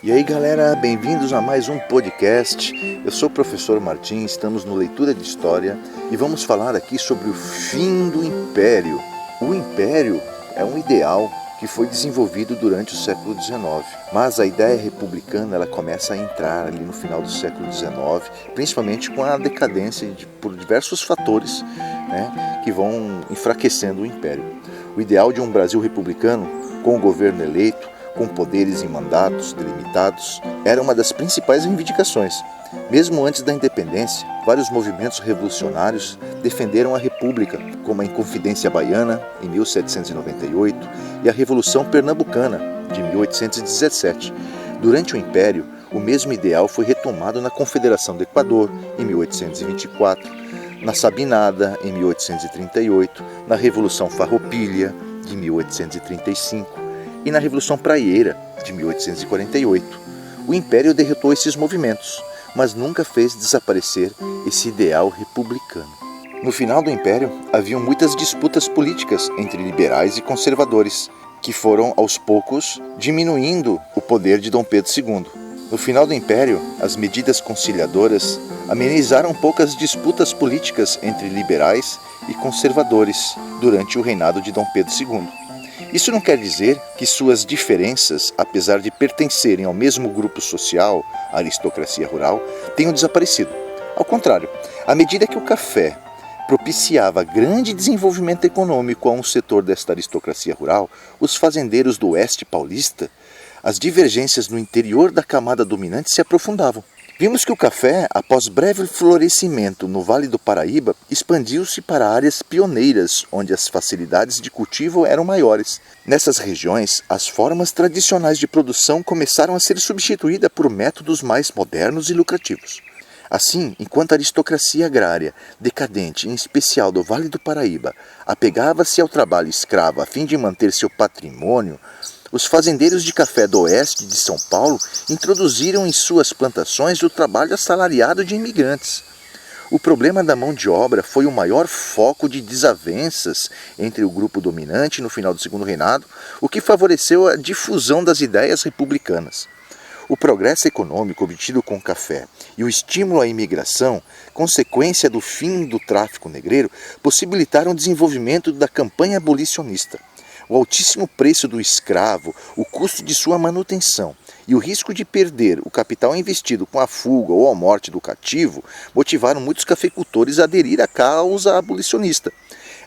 E aí galera, bem-vindos a mais um podcast. Eu sou o professor Martim, estamos no Leitura de História e vamos falar aqui sobre o fim do Império. O Império é um ideal que foi desenvolvido durante o século XIX, mas a ideia republicana ela começa a entrar ali no final do século XIX, principalmente com a decadência por diversos fatores, que vão enfraquecendo o Império. O ideal de um Brasil republicano, com o governo eleito, com poderes e mandatos delimitados, era uma das principais reivindicações. Mesmo antes da independência, vários movimentos revolucionários defenderam a República, como a Inconfidência Baiana, em 1798, e a Revolução Pernambucana, de 1817. Durante o Império, o mesmo ideal foi retomado na Confederação do Equador, em 1824, na Sabinada, em 1838, na Revolução Farroupilha, de 1835, e na Revolução Praieira, de 1848. O Império derrotou esses movimentos, mas nunca fez desaparecer esse ideal republicano. No final do Império, haviam muitas disputas políticas entre liberais e conservadores, que foram, aos poucos, diminuindo o poder de Dom Pedro II. No final do Império, as medidas conciliadoras amenizaram poucas disputas políticas entre liberais e conservadores durante o reinado de Dom Pedro II. Isso não quer dizer que suas diferenças, apesar de pertencerem ao mesmo grupo social, a aristocracia rural, tenham desaparecido. Ao contrário, à medida que o café propiciava grande desenvolvimento econômico a um setor desta aristocracia rural, os fazendeiros do oeste paulista, as divergências no interior da camada dominante se aprofundavam. Vimos que o café, após breve florescimento no Vale do Paraíba, expandiu-se para áreas pioneiras, onde as facilidades de cultivo eram maiores. Nessas regiões, as formas tradicionais de produção começaram a ser substituídas por métodos mais modernos e lucrativos. Assim, enquanto a aristocracia agrária, decadente, em especial do Vale do Paraíba, apegava-se ao trabalho escravo a fim de manter seu patrimônio, os fazendeiros de café do oeste de São Paulo introduziram em suas plantações o trabalho assalariado de imigrantes. O problema da mão de obra foi o maior foco de desavenças entre o grupo dominante no final do Segundo Reinado, o que favoreceu a difusão das ideias republicanas. O progresso econômico obtido com o café e o estímulo à imigração, consequência do fim do tráfico negreiro, possibilitaram o desenvolvimento da campanha abolicionista. O altíssimo preço do escravo, o custo de sua manutenção e o risco de perder o capital investido com a fuga ou a morte do cativo motivaram muitos cafeicultores a aderir à causa abolicionista.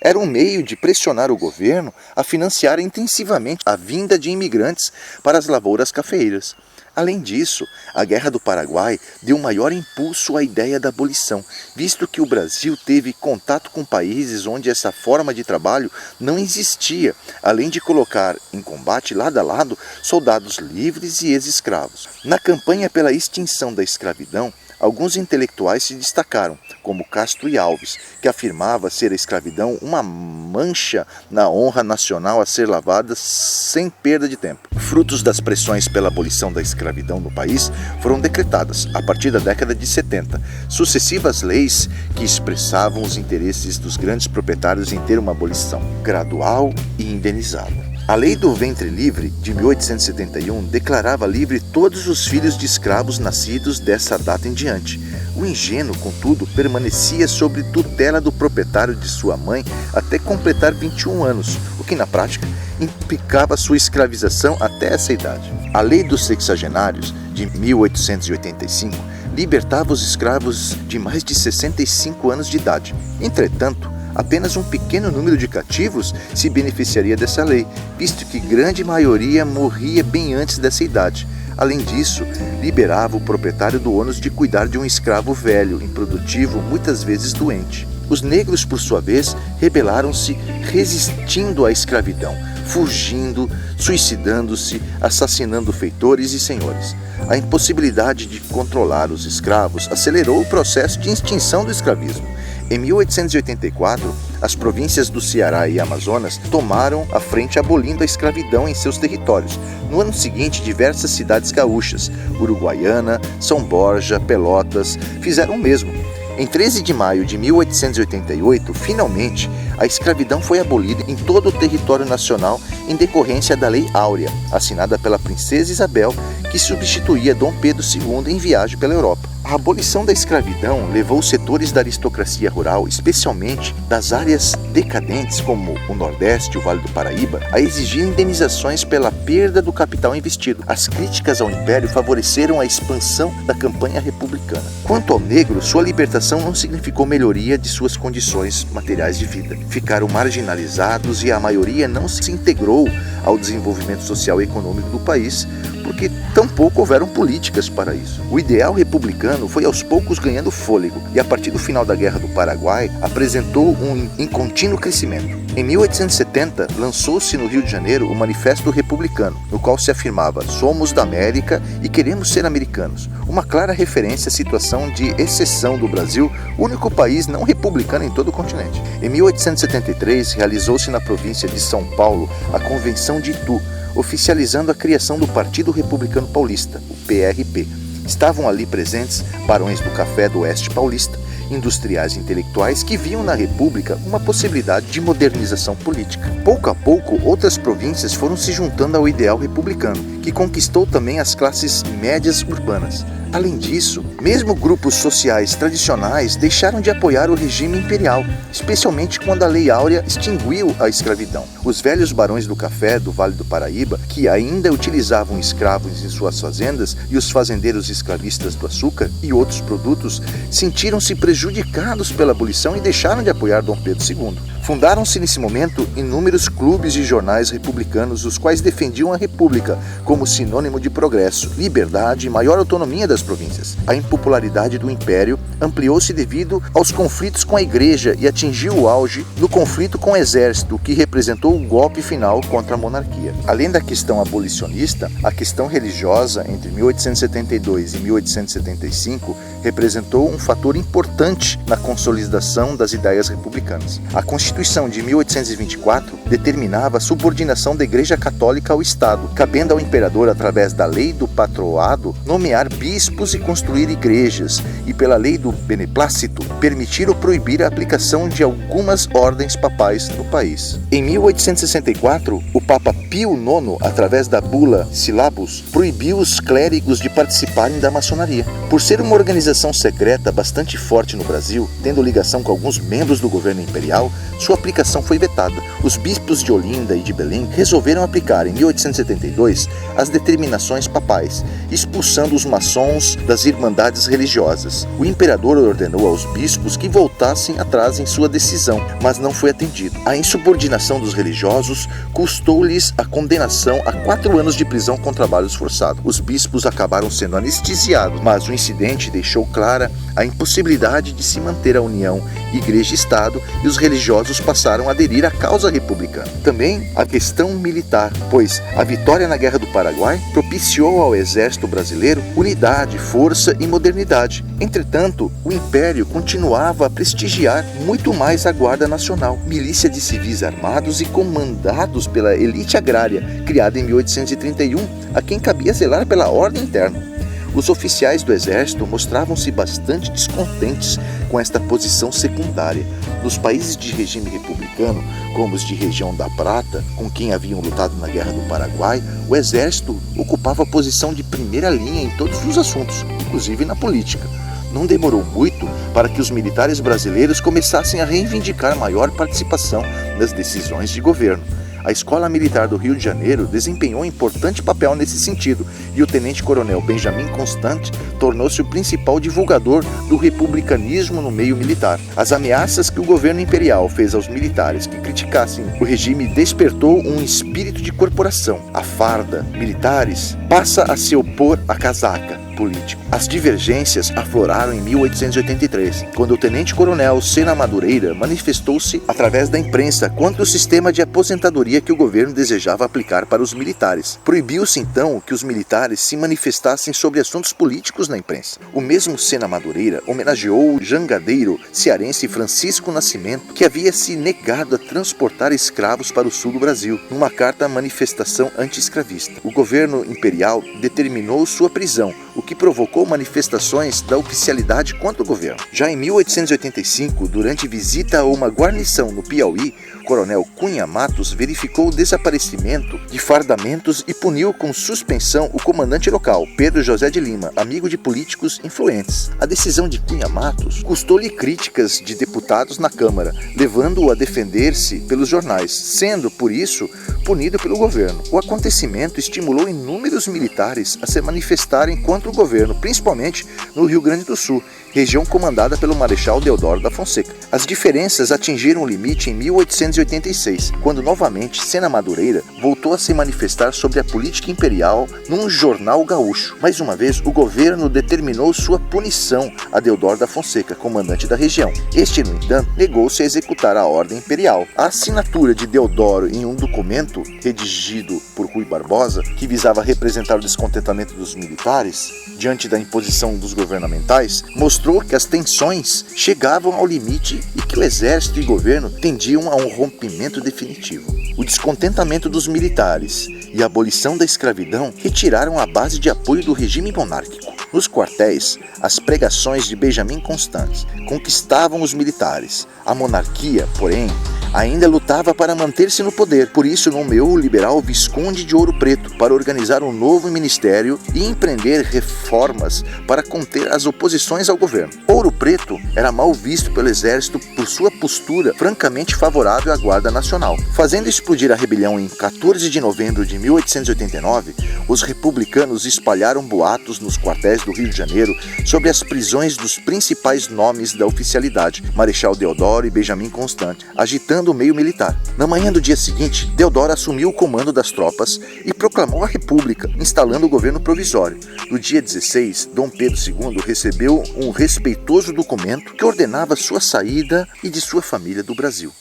Era um meio de pressionar o governo a financiar intensivamente a vinda de imigrantes para as lavouras cafeeiras. Além disso, a Guerra do Paraguai deu maior impulso à ideia da abolição, visto que o Brasil teve contato com países onde essa forma de trabalho não existia, além de colocar em combate lado a lado soldados livres e ex-escravos. Na campanha pela extinção da escravidão, alguns intelectuais se destacaram, como Castro e Alves, que afirmava ser a escravidão uma mancha na honra nacional a ser lavada sem perda de tempo. Frutos das pressões pela abolição da escravidão no país foram decretadas, a partir da década de 70, sucessivas leis que expressavam os interesses dos grandes proprietários em ter uma abolição gradual e indenizada. A Lei do Ventre Livre, de 1871, declarava livre todos os filhos de escravos nascidos dessa data em diante. O engenho, contudo, permanecia sob tutela do proprietário de sua mãe até completar 21 anos, o que na prática implicava sua escravização até essa idade. A Lei dos Sexagenários, de 1885, libertava os escravos de mais de 65 anos de idade. Entretanto, apenas um pequeno número de cativos se beneficiaria dessa lei, visto que grande maioria morria bem antes dessa idade. Além disso, liberava o proprietário do ônus de cuidar de um escravo velho, improdutivo, muitas vezes doente. Os negros, por sua vez, rebelaram-se resistindo à escravidão, fugindo, suicidando-se, assassinando feitores e senhores. A impossibilidade de controlar os escravos acelerou o processo de extinção do escravismo. Em 1884, as províncias do Ceará e Amazonas tomaram a frente abolindo a escravidão em seus territórios. No ano seguinte, diversas cidades gaúchas, Uruguaiana, São Borja, Pelotas, fizeram o mesmo. Em 13 de maio de 1888, finalmente, a escravidão foi abolida em todo o território nacional em decorrência da Lei Áurea, assinada pela princesa Isabel, que substituía Dom Pedro II em viagem pela Europa. A abolição da escravidão levou os setores da aristocracia rural, especialmente das áreas decadentes como o Nordeste e o Vale do Paraíba, a exigir indenizações pela perda do capital investido. As críticas ao Império favoreceram a expansão da campanha republicana. Quanto ao negro, sua libertação não significou melhoria de suas condições materiais de vida. Ficaram marginalizados e a maioria não se integrou ao desenvolvimento social e econômico do país, porque tampouco houveram políticas para isso. O ideal republicano foi aos poucos ganhando fôlego e, a partir do final da Guerra do Paraguai, apresentou um contínuo crescimento. Em 1870, lançou-se no Rio de Janeiro o Manifesto Republicano, no qual se afirmava: somos da América e queremos ser americanos. Uma clara referência à situação de exceção do Brasil, único país não republicano em todo o continente. Em 1873, realizou-se na província de São Paulo a Convenção de Itu, oficializando a criação do Partido Republicano Paulista, o PRP. Estavam ali presentes barões do café do Oeste Paulista, industriais e intelectuais que viam na República uma possibilidade de modernização política. Pouco a pouco, outras províncias foram se juntando ao ideal republicano, que conquistou também as classes médias urbanas. Além disso, mesmo grupos sociais tradicionais deixaram de apoiar o regime imperial, especialmente quando a Lei Áurea extinguiu a escravidão. Os velhos barões do café do Vale do Paraíba, que ainda utilizavam escravos em suas fazendas, e os fazendeiros escravistas do açúcar e outros produtos, sentiram-se prejudicados pela abolição e deixaram de apoiar Dom Pedro II. Fundaram-se nesse momento inúmeros clubes e jornais republicanos, os quais defendiam a República como sinônimo de progresso, liberdade e maior autonomia das províncias. A impopularidade do Império ampliou-se devido aos conflitos com a Igreja e atingiu o auge no conflito com o Exército, que representou o golpe final contra a monarquia. Além da questão abolicionista, a questão religiosa entre 1872 e 1875 representou um fator importante na consolidação das ideias republicanas. A Constituição de 1824 determinava a subordinação da Igreja Católica ao Estado, cabendo ao imperador, através da lei do patroado, nomear bispos e construir igrejas, e pela lei do beneplácito, permitir ou proibir a aplicação de algumas ordens papais no país. Em 1864, o Papa Pio IX, através da bula Syllabus, proibiu os clérigos de participarem da maçonaria. Por ser uma organização secreta bastante forte no Brasil, tendo ligação com alguns membros do governo imperial, sua aplicação foi vetada. Os bispos de Olinda e de Belém resolveram aplicar em 1872 as determinações papais, expulsando os maçons das irmandades religiosas. O imperador ordenou aos bispos que voltassem atrás em sua decisão, mas não foi atendido. A insubordinação dos religiosos custou-lhes a condenação a 4 anos de prisão com trabalhos forçados. Os bispos acabaram sendo anestesiados, mas o incidente deixou clara a impossibilidade de se manter a união Igreja-Estado, e os religiosos passaram a aderir à causa republicana. Também a questão militar, pois a vitória na Guerra do Paraguai propiciou ao exército brasileiro unidade, força e modernidade. Entretanto, o Império continuava a prestigiar muito mais a Guarda Nacional, milícia de civis armados e comandados pela elite agrária, criada em 1831, a quem cabia zelar pela ordem interna. Os oficiais do exército mostravam-se bastante descontentes com esta posição secundária. Nos países de regime republicano, como os de região da Prata, com quem haviam lutado na Guerra do Paraguai, o exército ocupava a posição de primeira linha em todos os assuntos, inclusive na política. Não demorou muito para que os militares brasileiros começassem a reivindicar maior participação nas decisões de governo. A Escola Militar do Rio de Janeiro desempenhou um importante papel nesse sentido, e o tenente-coronel Benjamin Constant tornou-se o principal divulgador do republicanismo no meio militar. As ameaças que o governo imperial fez aos militares que criticassem o regime despertou um espírito de corporação. A farda, militares, passa a se opor à casaca político. As divergências afloraram em 1883, quando o tenente-coronel Sena Madureira manifestou-se através da imprensa contra o sistema de aposentadoria que o governo desejava aplicar para os militares. Proibiu-se então que os militares se manifestassem sobre assuntos políticos na imprensa. O mesmo Sena Madureira homenageou o jangadeiro cearense Francisco Nascimento, que havia se negado a transportar escravos para o sul do Brasil, numa carta à manifestação anti-escravista. O governo imperial determinou sua prisão, o que provocou manifestações da oficialidade contra o governo. Já em 1885, durante visita a uma guarnição no Piauí, o coronel Cunha Matos verificou o desaparecimento de fardamentos e puniu com suspensão o comandante local, Pedro José de Lima, amigo de políticos influentes. A decisão de Cunha Matos custou-lhe críticas de deputados na Câmara, levando-o a defender-se pelos jornais, sendo, por isso, punido pelo governo. O acontecimento estimulou inúmeros militares a se manifestarem contra o governo, principalmente no Rio Grande do Sul, região comandada pelo Marechal Deodoro da Fonseca. As diferenças atingiram o limite em 1886, quando novamente Sena Madureira voltou a se manifestar sobre a política imperial num jornal gaúcho. Mais uma vez, o governo determinou sua punição a Deodoro da Fonseca, comandante da região. Este, no entanto, negou-se a executar a ordem imperial. A assinatura de Deodoro em um documento redigido por Rui Barbosa, que visava representar o descontentamento dos militares diante da imposição dos governamentais, mostrou que as tensões chegavam ao limite e que o exército e o governo tendiam a um rompimento definitivo. O descontentamento dos militares e a abolição da escravidão retiraram a base de apoio do regime monárquico. Nos quartéis, as pregações de Benjamin Constant conquistavam os militares. A monarquia, porém, ainda lutava para manter-se no poder. Por isso nomeou o liberal Visconde de Ouro Preto para organizar um novo ministério e empreender reformas para conter as oposições ao governo. Ouro Preto era mal visto pelo exército por sua postura francamente favorável à Guarda Nacional. Fazendo explodir a rebelião em 14 de novembro de 1889, os republicanos espalharam boatos nos quartéis do Rio de Janeiro sobre as prisões dos principais nomes da oficialidade, Marechal Deodoro e Benjamin Constant, agitando o meio militar. Na manhã do dia seguinte, Deodoro assumiu o comando das tropas e proclamou a República, instalando o governo provisório. No dia 16, Dom Pedro II recebeu um respeitoso documento que ordenava sua saída e de sua família do Brasil.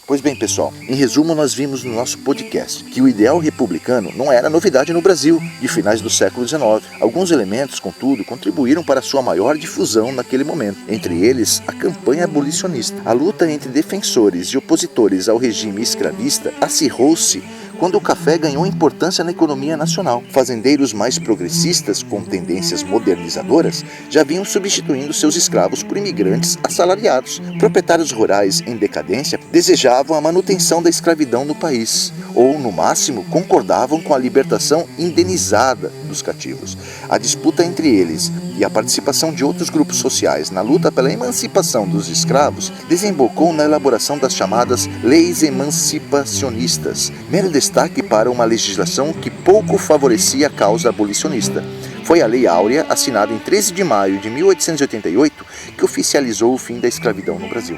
Pois bem, pessoal, em resumo, nós vimos no nosso podcast que o ideal republicano não era novidade no Brasil de finais do século XIX. Alguns elementos, contudo, contribuíram para sua maior difusão naquele momento, entre eles a campanha abolicionista. A luta entre defensores e opositores ao regime escravista acirrou-se quando o café ganhou importância na economia nacional. Fazendeiros mais progressistas, com tendências modernizadoras, já vinham substituindo seus escravos por imigrantes assalariados. Proprietários rurais em decadência desejavam a manutenção da escravidão no país, ou, no máximo, concordavam com a libertação indenizada dos cativos. A disputa entre eles e a participação de outros grupos sociais na luta pela emancipação dos escravos desembocou na elaboração das chamadas leis emancipacionistas, mero destaque para uma legislação que pouco favorecia a causa abolicionista. Foi a Lei Áurea, assinada em 13 de maio de 1888, que oficializou o fim da escravidão no Brasil.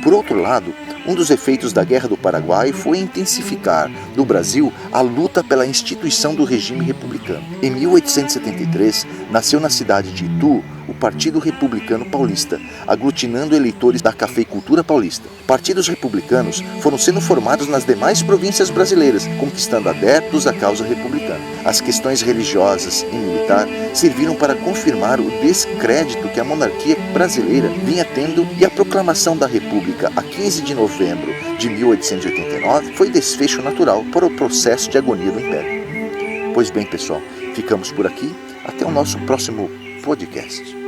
Por outro lado, um dos efeitos da Guerra do Paraguai foi intensificar, no Brasil, a luta pela instituição do regime republicano. Em 1873, nasceu na cidade de Itu o Partido Republicano Paulista, aglutinando eleitores da cafeicultura paulista. Partidos republicanos foram sendo formados nas demais províncias brasileiras, conquistando adeptos à causa republicana. As questões religiosas e militar serviram para confirmar o descrédito que a monarquia brasileira vinha tendo, e a proclamação da República a 15 de novembro de 1889 foi desfecho natural para o processo de agonia do Império. Pois bem, pessoal, ficamos por aqui. Até o nosso próximo podcast.